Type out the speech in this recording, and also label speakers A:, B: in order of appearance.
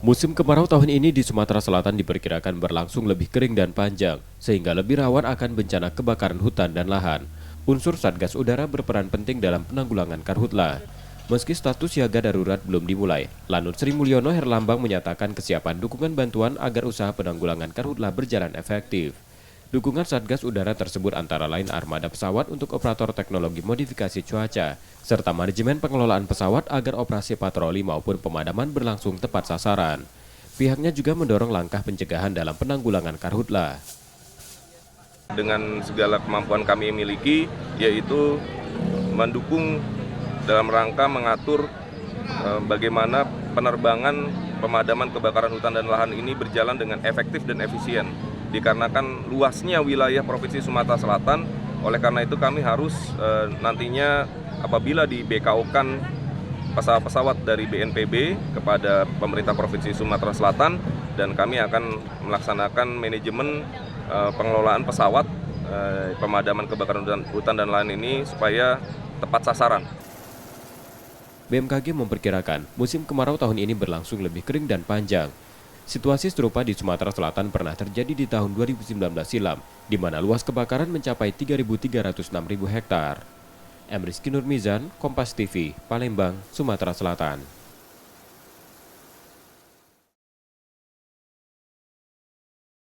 A: Musim kemarau tahun ini di Sumatera Selatan diperkirakan berlangsung lebih kering dan panjang, sehingga lebih rawan akan bencana kebakaran hutan dan lahan. Unsur Satgas Udara berperan penting dalam penanggulangan karhutla. Meski status siaga darurat belum dimulai, Lanut Sri Mulyono Herlambang menyatakan kesiapan dukungan bantuan agar usaha penanggulangan karhutla berjalan efektif. Dukungan Satgas Udara tersebut antara lain armada pesawat untuk operator teknologi modifikasi cuaca, serta manajemen pengelolaan pesawat agar operasi patroli maupun pemadaman berlangsung tepat sasaran. Pihaknya juga mendorong langkah pencegahan dalam penanggulangan karhutla.
B: Dengan segala kemampuan kami miliki, yaitu mendukung dalam rangka mengatur bagaimana penerbangan pemadaman kebakaran hutan dan lahan ini berjalan dengan efektif dan efisien. Dikarenakan luasnya wilayah Provinsi Sumatera Selatan, oleh karena itu kami harus nantinya apabila di BKO-kan pesawat-pesawat dari BNPB kepada pemerintah Provinsi Sumatera Selatan, dan kami akan melaksanakan manajemen pengelolaan pesawat pemadaman kebakaran hutan dan lahan ini supaya tepat sasaran.
A: BMKG memperkirakan musim kemarau tahun ini berlangsung lebih kering dan panjang. Situasi serupa di Sumatera Selatan pernah terjadi di tahun 2019 silam, di mana luas kebakaran mencapai 3.306.000 hektar. Emrizky Nurmizan, Kompas TV, Palembang, Sumatera Selatan.